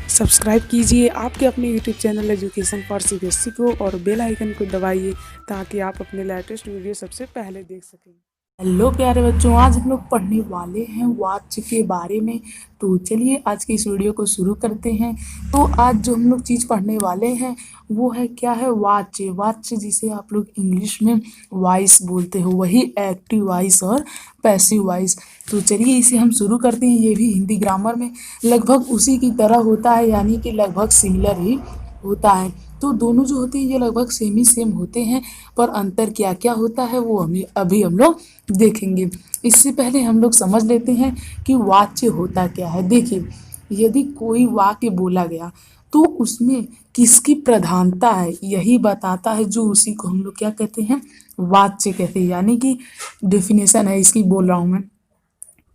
Subscribe कीजिए आपके अपने YouTube channel education for CBSE को और बेल आइकन को दबाइए ताकि आप अपने लेटेस्ट वीडियो सबसे पहले देख सकें। हेलो प्यारे बच्चों, आज हम लोग पढ़ने वाले हैं वाच्य के बारे में। तो चलिए आज की इस वीडियो को शुरू करते हैं। तो आज जो हम लोग चीज़ पढ़ने वाले हैं वो है क्या है, वाच्य। वाच्य जिसे आप लोग इंग्लिश में वॉइस बोलते हो, वही एक्टिव वॉइस और पैसिव वॉइस। तो चलिए इसे हम शुरू करते हैं। ये भी हिंदी ग्रामर में लगभग उसी की तरह होता है, यानी कि लगभग सिमिलर ही होता है। तो दोनों जो होते हैं ये लगभग सेम ही सेम होते हैं, पर अंतर क्या क्या होता है वो अभी हम लोग देखेंगे। इससे पहले हम लोग समझ लेते हैं कि वाच्य होता क्या है। देखिए, यदि कोई वाक्य बोला गया तो उसमें किसकी प्रधानता है यही बताता है, जो उसी को हम लोग क्या कहते हैं, वाच्य कहते हैं। यानी कि डेफिनेशन है इसकी बोल रहा हूँ मैं।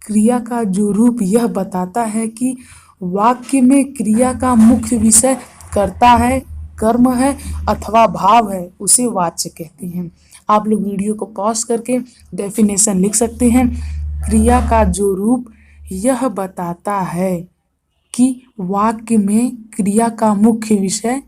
क्रिया का जो रूप यह बताता है कि वाक्य में क्रिया का मुख्य विषय कर्ता है, कर्म है अथवा भाव है, उसे वाच्य कहते हैं। आप लोग वीडियो को पॉज करके डेफिनेशन लिख सकते हैं। क्रिया का जो रूप यह बताता है कि वाक्य में क्रिया का मुख्य विषय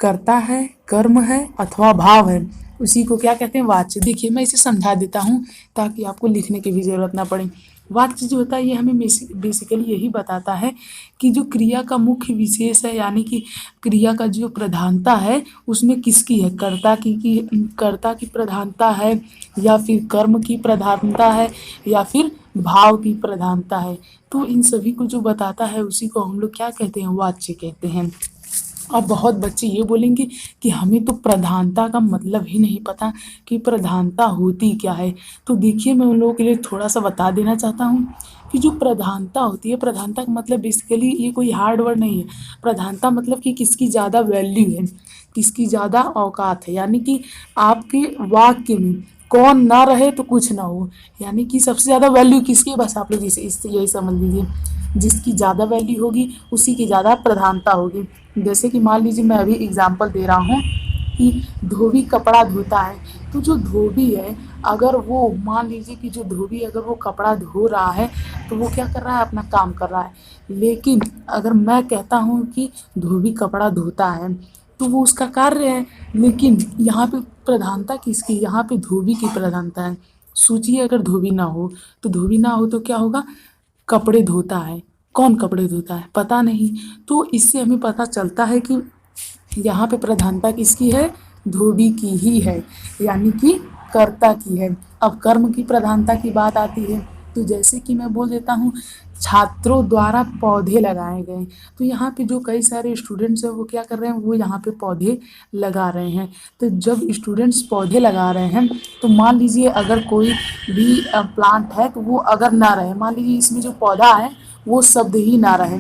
कर्ता है, कर्म है अथवा भाव है, उसी को क्या कहते हैं, वाच्य। देखिए मैं इसे समझा देता हूँ ताकि आपको लिखने की भी ज़रूरत ना पड़े। वाच्य जो होता है ये हमें बेसिकली यही बताता है कि जो क्रिया का मुख्य विशेष है, यानी कि क्रिया का जो प्रधानता है उसमें किसकी है, कर्ता की प्रधानता है, या फिर कर्म की प्रधानता है, या फिर भाव की प्रधानता है। तो इन सभी को जो बताता है उसी को हम लोग क्या कहते हैं, वाच्य कहते हैं। अब बहुत बच्चे ये बोलेंगे कि हमें तो प्रधानता का मतलब ही नहीं पता कि प्रधानता होती क्या है। तो देखिए मैं उन लोगों के लिए थोड़ा सा बता देना चाहता हूँ कि जो प्रधानता होती है, प्रधानता का मतलब बेसिकली ये कोई हार्ड वर्ड नहीं है। प्रधानता मतलब कि किसकी ज़्यादा वैल्यू है, किसकी ज़्यादा औकात है, यानी कि आपके वाक्य में कौन ना रहे तो कुछ ना हो, यानी कि सबसे ज़्यादा वैल्यू किसकी है, बस आप लोग इसे इससे यही समझ लीजिए। जिसकी ज़्यादा वैल्यू होगी उसी की ज़्यादा प्रधानता होगी। जैसे कि मान लीजिए मैं अभी एग्जांपल दे रहा हूँ कि धोबी कपड़ा धोता है। तो जो धोबी है, अगर वो मान लीजिए कि जो धोबी अगर वो कपड़ा धो रहा है तो वो क्या कर रहा है, अपना काम कर रहा है। लेकिन अगर मैं कहता हूँ कि धोबी कपड़ा धोता है तो वो उसका कार्य है, लेकिन यहाँ पे प्रधानता किसकी, यहाँ पे धोबी की प्रधानता है। सोचिए अगर धोबी ना हो, तो धोबी ना हो तो क्या होगा, कपड़े धोता है। कौन कपड़े धोता है, पता नहीं। तो इससे हमें पता चलता है कि यहाँ पे प्रधानता किसकी है, धोबी की ही है, यानी कि कर्ता की है। अब कर्म की प्रधानता की बात आती है, तो जैसे कि मैं बोल देता हूँ छात्रों द्वारा पौधे लगाए गए। तो यहाँ पे जो कई सारे स्टूडेंट्स हैं वो क्या कर रहे हैं, वो यहाँ पे पौधे लगा रहे हैं। तो जब स्टूडेंट्स पौधे लगा रहे हैं तो मान लीजिए अगर कोई भी प्लांट है तो वो अगर ना रहे, मान लीजिए इसमें जो पौधा है वो शब्द ही ना रहे,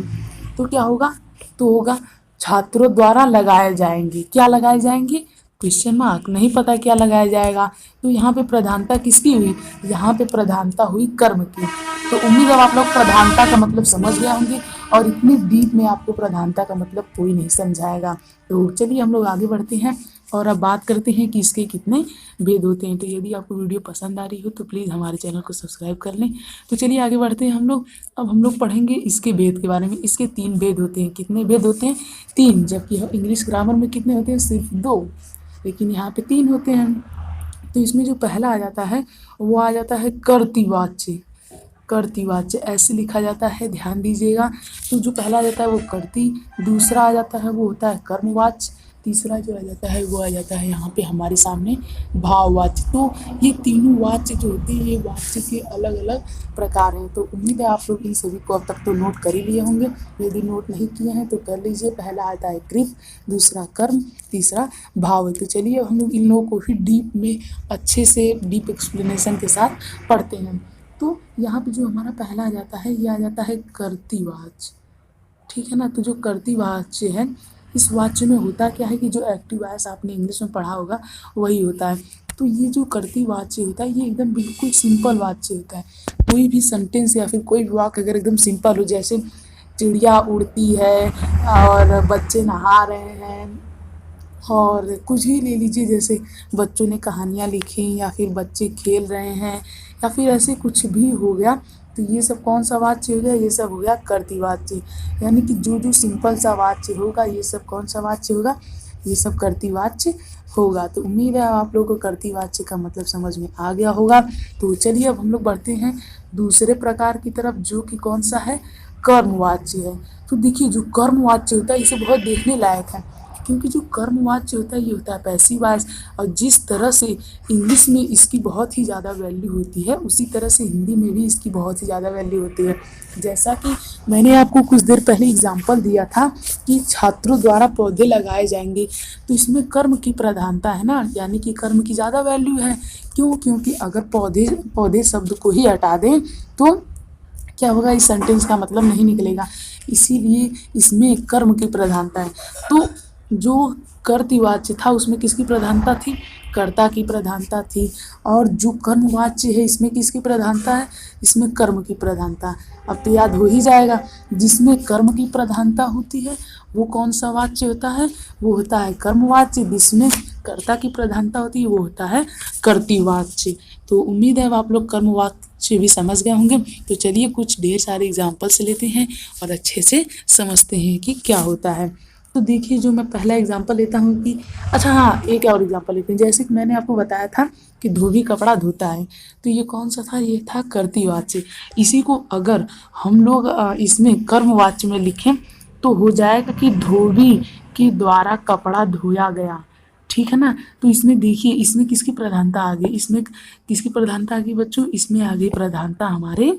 तो क्या होगा, तो होगा छात्रों द्वारा लगाए जाएंगे। क्या लगाए जाएंगे, क्वेश्चन मार्क, नहीं पता क्या लगाया जाएगा। तो यहाँ पे प्रधानता किसकी हुई, यहाँ पे प्रधानता हुई कर्म की। तो उम्मीद है आप लोग प्रधानता का मतलब समझ गए होंगे, और इतनी डीप में आपको प्रधानता का मतलब कोई नहीं समझाएगा। तो चलिए हम लोग आगे बढ़ते हैं और अब बात करते हैं कि इसके कितने भेद होते हैं। तो यदि आपको वीडियो पसंद आ रही हो तो प्लीज़ हमारे चैनल को सब्सक्राइब कर लें। तो चलिए आगे बढ़ते हैं हम लोग। अब हम लोग पढ़ेंगे इसके भेद के बारे में। इसके 3 भेद होते हैं। कितने भेद होते हैं, 3, जबकि इंग्लिश ग्रामर में कितने होते हैं, सिर्फ 2, लेकिन यहाँ पे 3 होते हैं। तो इसमें जो पहला आ जाता है वो आ जाता है कर्तृवाच्य। कर्तृवाच्य ऐसे लिखा जाता है, ध्यान दीजिएगा। तो जो पहला आ जाता है वो कर्ती, दूसरा आ जाता है वो होता है कर्मवाच्य, तीसरा जो आ जाता है वो आ जाता है यहाँ पे हमारे सामने भाववाच्य। तो ये तीनों वाच्य जो होते हैं ये वाच्य के अलग अलग प्रकार हैं। तो उम्मीद है आप लोग इन सभी को अब तक तो नोट कर ही लिए होंगे। यदि नोट नहीं किए हैं तो कर लीजिए। पहला आता है कृत, दूसरा कर्म, तीसरा भाव। तो चलिए हम लोग इन लोगों को भी डीप में अच्छे से डीप एक्सप्लेनेशन के साथ पढ़ते हैं। तो यहाँ पे जो हमारा पहला आ जाता है ये आ जाता है कर्तृवाच्य, ठीक है ना। तो जो कर्तृवाच्य है, इस वाच्य में होता क्या है कि जो एक्टिव वॉइस आपने इंग्लिश में पढ़ा होगा वही होता है। तो ये जो कर्तृवाच्य होता है ये एकदम बिल्कुल सिंपल वाच्य होता है। कोई भी सेंटेंस या फिर कोई भी वाक्य अगर एकदम सिंपल हो, जैसे चिड़िया उड़ती है और बच्चे नहा रहे हैं, और कुछ ही ले लीजिए, जैसे बच्चों ने कहानियाँ लिखी या फिर बच्चे खेल रहे हैं या फिर ऐसे कुछ भी हो गया, तो ये सब कौन सा वाच्य हो गया, ये सब हो गया कर्तृवाच्य। यानी कि जो जो सिंपल सा वाच्य होगा ये सब कौन सा वाच्य होगा, ये सब कर्तृवाच्य होगा। तो उम्मीद है आप लोगों को कर्तृवाच्य का मतलब समझ में आ गया होगा। तो चलिए अब हम लोग बढ़ते हैं दूसरे प्रकार की तरफ, जो कि कौन सा है, कर्मवाच्य है। तो देखिए जो कर्मवाच्य होता है इसे बहुत देखने लायक है, क्योंकि जो कर्मवाच्य होता है ये होता है पैसिव वॉइस। और जिस तरह से इंग्लिश में इसकी बहुत ही ज़्यादा वैल्यू होती है उसी तरह से हिंदी में भी इसकी बहुत ही ज़्यादा वैल्यू होती है। जैसा कि मैंने आपको कुछ देर पहले एग्जाम्पल दिया था कि छात्रों द्वारा पौधे लगाए जाएंगे, तो इसमें कर्म की प्रधानता है ना, यानी कि कर्म की ज़्यादा वैल्यू है। क्यों? क्योंकि अगर पौधे पौधे शब्द को ही हटा दें तो क्या होगा, इस सेंटेंस का मतलब नहीं निकलेगा, इसीलिए इसमें कर्म की प्रधानता है। तो जो कर्तृवाच्य था उसमें किसकी प्रधानता थी, कर्ता की प्रधानता थी। और जो कर्मवाच्य है इसमें किसकी प्रधानता है, इसमें कर्म की प्रधानता। अब तो याद हो ही जाएगा, जिसमें कर्म की प्रधानता होती है वो कौन सा वाच्य होता है, वो होता है कर्मवाच्य। जिसमें कर्ता की प्रधानता होती है वो होता है कर्तृवाच्य। तो उम्मीद है अब आप लोग कर्मवाच्य भी समझ गए होंगे। तो चलिए कुछ ढेर सारे एग्जाम्पल्स लेते हैं और अच्छे से समझते हैं कि क्या होता है। तो देखिए जो मैं पहला एग्जाम्पल लेता हूँ कि अच्छा हाँ, एक और एग्जाम्पल लेते हैं। जैसे कि मैंने आपको बताया था कि धोबी कपड़ा धोता है, तो ये कौन सा था, ये था कर्तृवाच्य। इसी को अगर हम लोग इसमें कर्मवाच्य में लिखें तो हो जाएगा कि धोबी के द्वारा कपड़ा धोया गया, ठीक है ना। तो इसमें देखिए इसमें किसकी प्रधानता आ गई, इसमें किसकी प्रधानता आ गई बच्चों, इसमें आ गई प्रधानता हमारे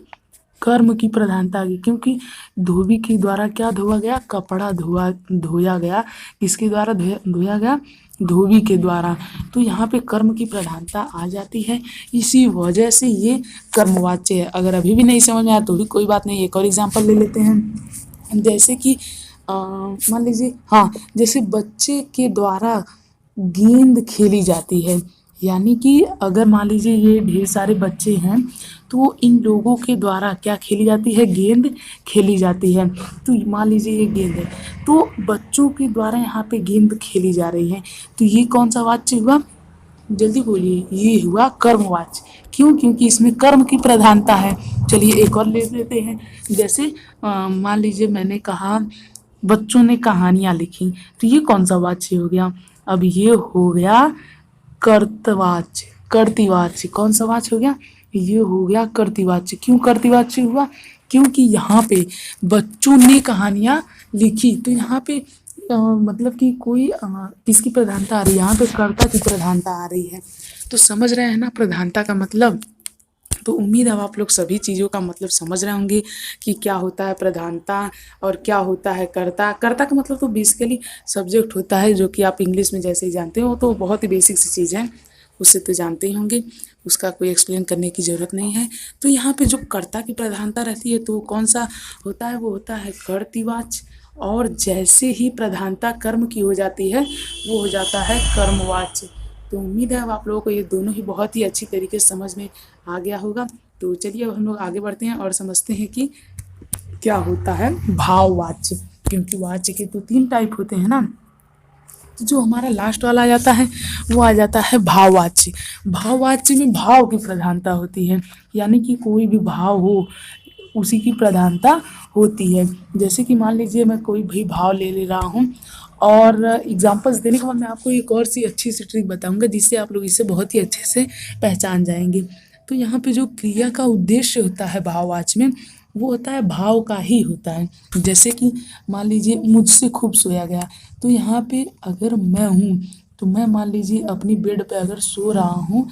कर्म की प्रधानता आ गई। क्योंकि धोबी के द्वारा क्या धोया गया, कपड़ा धोया गया, किसके द्वारा धोया गया, धोबी के द्वारा। तो यहाँ पे कर्म की प्रधानता आ जाती है, इसी वजह से ये कर्मवाच्य है। अगर अभी भी नहीं समझ में आया तो भी कोई बात नहीं, एक और एग्जाम्पल ले लेते हैं। जैसे कि मान लीजिए, हाँ, जैसे बच्चे के द्वारा गेंद खेली जाती है, यानी कि अगर मान लीजिए ये ढेर सारे बच्चे हैं तो इन लोगों के द्वारा क्या खेली जाती है, गेंद खेली जाती है। तो मान लीजिए ये गेंद है, तो बच्चों के द्वारा यहाँ पे गेंद खेली जा रही है, तो ये कौन सा वाच्य हुआ, जल्दी बोलिए, ये हुआ कर्मवाच्य। क्यों? क्योंकि इसमें कर्म की प्रधानता है। चलिए एक और ले लेते हैं। जैसे मान लीजिए मैंने कहा बच्चों ने कहानियाँ लिखी, तो ये कौन सा वाच्य हो गया, अब ये हो गया कर्तवाच्य, कर्तृवाच्य। कौन सा वाच्य हो गया, ये हो गया कर्तृवाच्य। क्यों कर्तृवाच्य हुआ, क्योंकि यहाँ पे बच्चों ने कहानियाँ लिखी, तो यहाँ पे मतलब कि कोई किसकी प्रधानता आ रही है, यहाँ पे कर्ता की प्रधानता आ रही है। तो समझ रहे हैं ना प्रधानता का मतलब। तो उम्मीद है आप लोग सभी चीज़ों का मतलब समझ रहे होंगे कि क्या होता है प्रधानता और क्या होता है कर्ता। कर्ता का मतलब तो बेसिकली सब्जेक्ट होता है, जो कि आप इंग्लिश में जैसे ही जानते हो, तो बहुत ही बेसिक सी चीज़ है, उससे तो जानते ही होंगे, उसका कोई एक्सप्लेन करने की ज़रूरत नहीं है। तो यहाँ पे जो कर्ता की प्रधानता रहती है तो कौन सा होता है, वो होता है कर्तृवाच्य। और जैसे ही प्रधानता कर्म की हो जाती है वो हो जाता है कर्मवाच्य। तो उम्मीद है अब आप लोगों को ये दोनों ही बहुत ही अच्छी तरीके से समझ में आ गया होगा। तो चलिए अब हम लोग आगे बढ़ते हैं और समझते हैं कि क्या होता है भाववाच्य। क्योंकि वाच्य के तो 3 टाइप होते हैं ना, तो जो हमारा लास्ट वाला आ जाता है वो आ जाता है भाववाच्य। भाववाच्य में भाव की प्रधानता होती है, यानी कि कोई भी भाव हो उसी की प्रधानता होती है। जैसे कि मान लीजिए मैं कोई भी भाव ले रहा हूँ, और एग्जांपल्स देने के बाद मैं आपको एक और सी अच्छी सी ट्रिक बताऊंगा जिससे आप लोग इसे बहुत ही अच्छे से पहचान जाएंगे। तो यहाँ पे जो क्रिया का उद्देश्य होता है भाववाच्य में वो होता है भाव का ही होता है। जैसे कि मान लीजिए मुझसे खूब सोया गया, तो यहाँ पे अगर मैं हूँ तो मैं मान लीजिए अपनी बेड पे अगर सो रहा हूँ,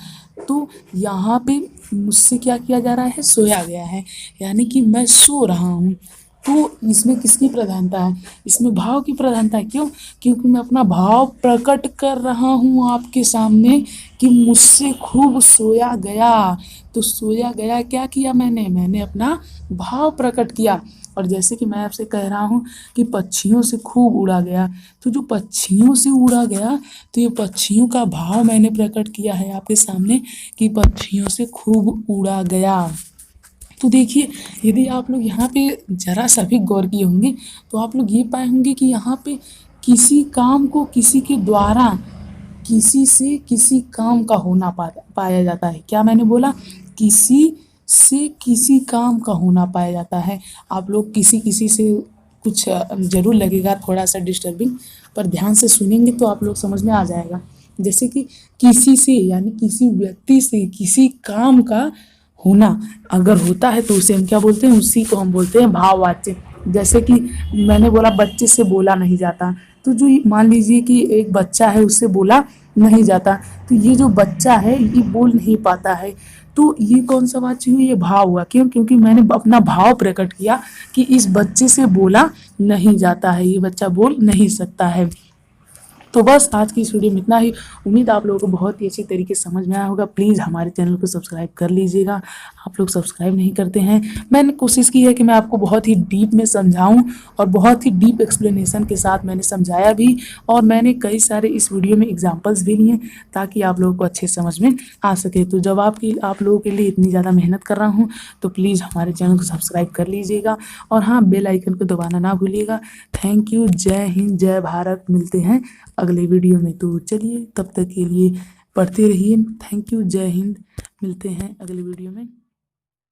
तो यहाँ पे मुझसे क्या किया जा रहा है, सोया गया है, यानी कि मैं सो रहा हूँ। तो इसमें किसकी प्रधानता है, इसमें भाव की प्रधानता है। क्यों? क्योंकि मैं अपना भाव प्रकट कर रहा हूँ आपके सामने कि मुझसे खूब सोया गया। तो सोया गया क्या किया मैंने अपना भाव प्रकट किया। और जैसे कि मैं आपसे कह रहा हूँ कि पक्षियों से खूब उड़ा गया, तो जो पक्षियों से उड़ा गया तो ये पक्षियों का भाव मैंने प्रकट किया है आपके सामने कि पक्षियों से खूब उड़ा गया। तो देखिए यदि आप लोग यहाँ पे ज़रा सा भी गौर किए होंगे तो आप लोग ये पाए होंगे कि यहाँ पे किसी काम को किसी के द्वारा किसी से किसी काम का होना पाया जाता है। क्या मैंने बोला, किसी से किसी काम का होना पाया जाता है। आप लोग किसी किसी से कुछ ज़रूर लगेगा थोड़ा सा डिस्टर्बिंग, पर ध्यान से सुनेंगे तो आप लोग समझ में आ जाएगा। जैसे कि किसी से यानी किसी व्यक्ति से किसी काम का होना अगर होता है तो उसे हम क्या बोलते हैं, उसी को हम बोलते हैं भाववाच्य। जैसे कि मैंने बोला बच्चे से बोला नहीं जाता, तो जो मान लीजिए कि एक बच्चा है उससे बोला नहीं जाता, तो ये जो बच्चा है ये बोल नहीं पाता है, तो ये कौन सा वाच्य हुई, ये भाव हुआ। क्यों? क्योंकि मैंने अपना भाव प्रकट किया कि इस बच्चे से बोला नहीं जाता है, ये बच्चा बोल नहीं सकता है। तो बस आज की इस वीडियो में इतना ही। उम्मीद आप लोगों को बहुत ही अच्छी तरीके से समझ में आया होगा। प्लीज़ हमारे चैनल को सब्सक्राइब कर लीजिएगा। आप लोग सब्सक्राइब नहीं करते हैं। मैंने कोशिश की है कि मैं आपको बहुत ही डीप में समझाऊं और बहुत ही डीप एक्सप्लेनेशन के साथ मैंने समझाया भी, और मैंने कई सारे इस वीडियो में एग्जाम्पल्स भी लिए ताकि आप लोगों को अच्छे समझ में आ सके। तो जब आप लोगों के लिए इतनी ज़्यादा मेहनत कर रहा हूँ तो प्लीज़ हमारे चैनल को सब्सक्राइब कर लीजिएगा, और हाँ, बेल आइकन को दबाना ना भूलिएगा। Thank you. जय हिंद, जय भारत। मिलते हैं अगले वीडियो में। तो चलिए तब तक के लिए पढ़ते रहिए। Thank you. जय हिंद। मिलते हैं अगले वीडियो में।